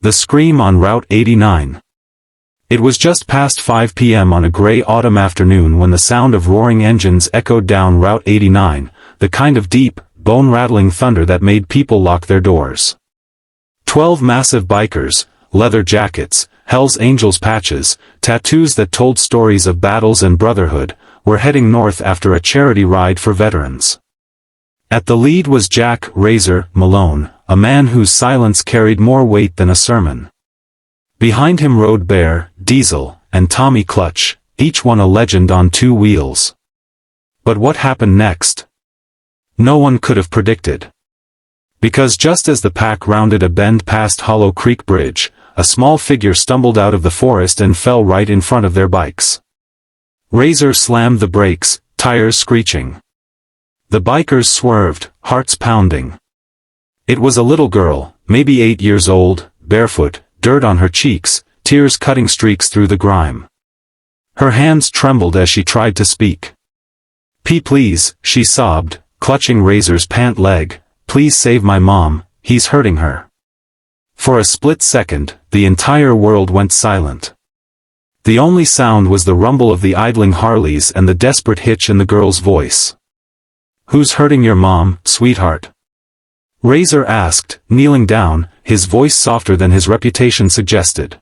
The scream on Route 89. It was just past 5 p.m. on a gray autumn afternoon when the sound of roaring engines echoed down Route 89, the kind of deep, bone-rattling thunder that made people lock their doors. 12 massive bikers, leather jackets, Hell's Angels patches, tattoos that told stories of battles and brotherhood, were heading north after a charity ride for veterans. At the lead was Jack "Razor" Malone, a man whose silence carried more weight than a sermon. Behind him rode Bear, Diesel, and Tommy Clutch, each one a legend on two wheels. But what happened next? No one could have predicted. Because just as the pack rounded a bend past Hollow Creek Bridge, a small figure stumbled out of the forest and fell right in front of their bikes. Razor slammed the brakes, tires screeching. The bikers swerved, hearts pounding. It was a little girl, maybe 8 years old, barefoot, dirt on her cheeks, tears cutting streaks through the grime. Her hands trembled as she tried to speak. Please," she sobbed, clutching Razor's pant leg, "please save my mom, he's hurting her." For a split second, the entire world went silent. The only sound was the rumble of the idling Harleys and the desperate hitch in the girl's voice. "Who's hurting your mom, sweetheart?" Razor asked, kneeling down, his voice softer than his reputation suggested.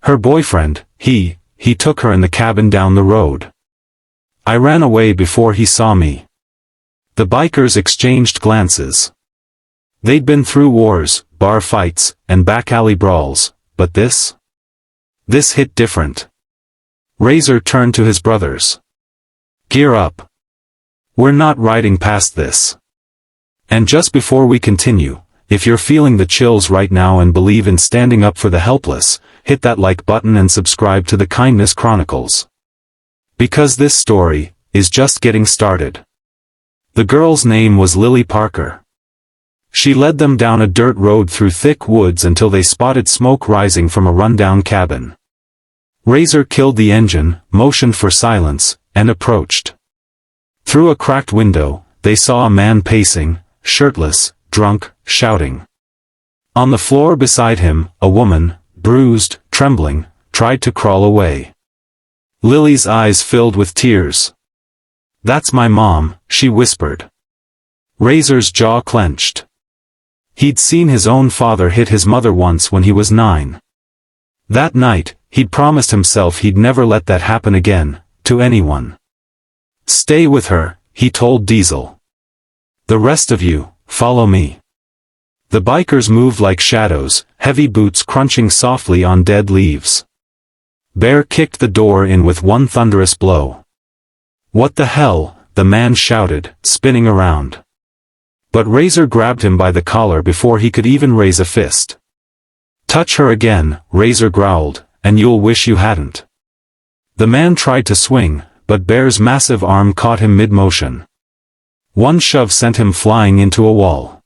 "Her boyfriend, he took her in the cabin down the road. I ran away before he saw me." The bikers exchanged glances. They'd been through wars, bar fights, and back alley brawls, but this hit different. Razor turned to his brothers. "Gear up. We're not riding past this. And just before we continue, if you're feeling the chills right now and believe in standing up for the helpless, hit that like button and subscribe to the Kindness Chronicles. Because this story is just getting started." The girl's name was Lily Parker. She led them down a dirt road through thick woods until they spotted smoke rising from a rundown cabin. Razor killed the engine, motioned for silence, and approached. Through a cracked window, they saw a man pacing, shirtless, drunk, shouting. On the floor beside him, a woman, bruised, trembling, tried to crawl away. Lily's eyes filled with tears. "That's my mom," she whispered. Razor's jaw clenched. He'd seen his own father hit his mother once when he was 9. That night, he'd promised himself he'd never let that happen again, to anyone. "Stay with her," he told Diesel. "The rest of you, follow me." The bikers moved like shadows, heavy boots crunching softly on dead leaves. Bear kicked the door in with one thunderous blow. "What the hell?" the man shouted, spinning around. But Razor grabbed him by the collar before he could even raise a fist. "Touch her again," Razor growled, "and you'll wish you hadn't." The man tried to swing, but Bear's massive arm caught him mid-motion. One shove sent him flying into a wall.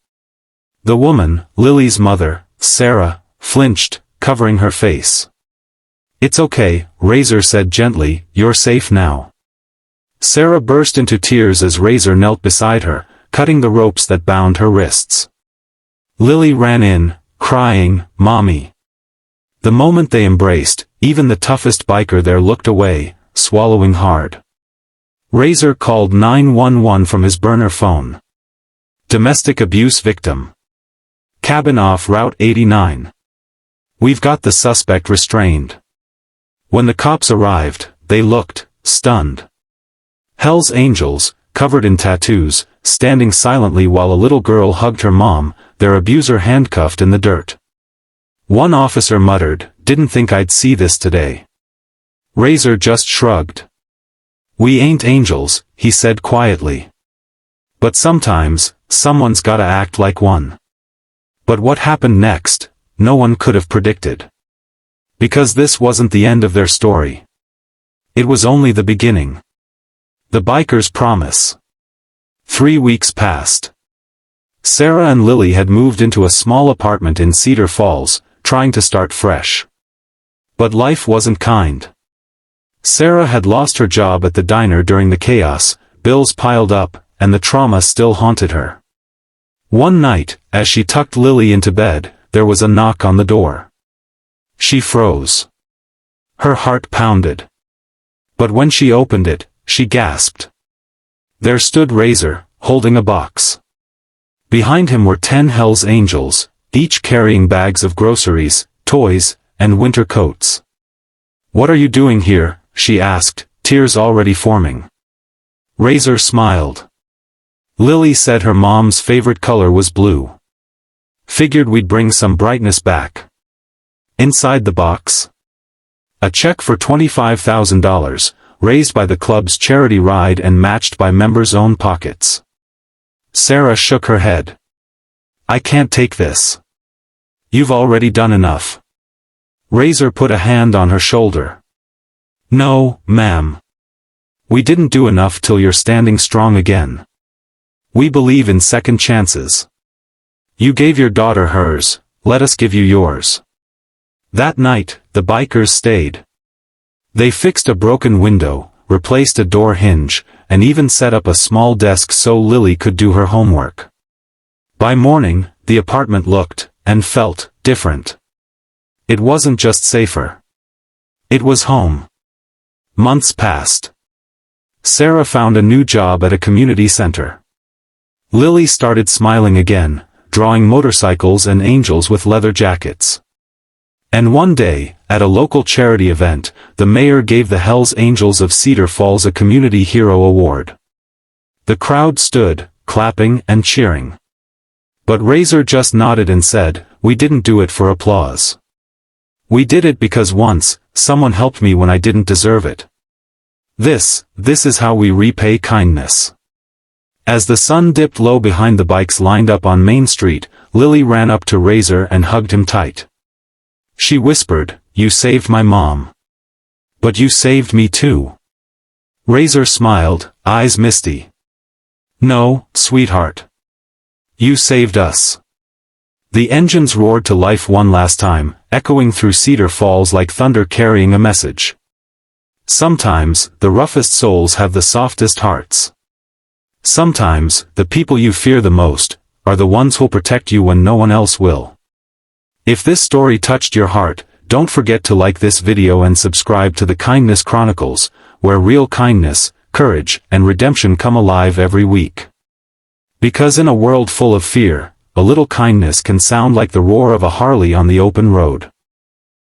The woman, Lily's mother, Sarah, flinched, covering her face. "It's okay," Razor said gently, "you're safe now." Sarah burst into tears as Razor knelt beside her, cutting the ropes that bound her wrists. Lily ran in, crying, "Mommy." The moment they embraced, even the toughest biker there looked away, swallowing hard. Razor called 911 from his burner phone. "Domestic abuse victim. Cabin off Route 89. We've got the suspect restrained." When the cops arrived, they looked stunned. Hell's Angels, covered in tattoos, standing silently while a little girl hugged her mom, their abuser handcuffed in the dirt. One officer muttered, "Didn't think I'd see this today." Razor just shrugged. "We ain't angels," he said quietly. "But sometimes, someone's gotta act like one." But what happened next, no one could have predicted. Because this wasn't the end of their story. It was only the beginning. The bikers' promise. 3 weeks passed. Sarah and Lily had moved into a small apartment in Cedar Falls, trying to start fresh. But life wasn't kind. Sarah had lost her job at the diner during the chaos, bills piled up, and the trauma still haunted her. One night, as she tucked Lily into bed, there was a knock on the door. She froze. Her heart pounded. But when she opened it, she gasped. There stood Razor, holding a box. Behind him were 10 Hell's Angels, each carrying bags of groceries, toys, and winter coats. "What are you doing here?" she asked, tears already forming. Razor smiled. "Lily said her mom's favorite color was blue. Figured we'd bring some brightness back." Inside the box, a check for $25,000, raised by the club's charity ride and matched by members' own pockets. Sarah shook her head. "I can't take this. You've already done enough." Razor put a hand on her shoulder. "No, ma'am. We didn't do enough till you're standing strong again. We believe in second chances. You gave your daughter hers, let us give you yours." That night, the bikers stayed. They fixed a broken window, replaced a door hinge, and even set up a small desk so Lily could do her homework. By morning, the apartment looked, and felt, different. It wasn't just safer. It was home. Months passed. Sarah found a new job at a community center. Lily started smiling again, drawing motorcycles and angels with leather jackets. And one day, at a local charity event, the mayor gave the Hells Angels of Cedar Falls a Community Hero Award. The crowd stood, clapping and cheering. But Razor just nodded and said, "We didn't do it for applause. We did it because once, someone helped me when I didn't deserve it. This is how we repay kindness." As the sun dipped low behind the bikes lined up on Main Street, Lily ran up to Razor and hugged him tight. She whispered, "You saved my mom. But you saved me too." Razor smiled, eyes misty. "No, sweetheart. You saved us." The engines roared to life one last time, echoing through Cedar Falls like thunder carrying a message. Sometimes, the roughest souls have the softest hearts. Sometimes, the people you fear the most, are the ones who'll protect you when no one else will. If this story touched your heart, don't forget to like this video and subscribe to the Kindness Chronicles, where real kindness, courage, and redemption come alive every week. Because in a world full of fear, a little kindness can sound like the roar of a Harley on the open road.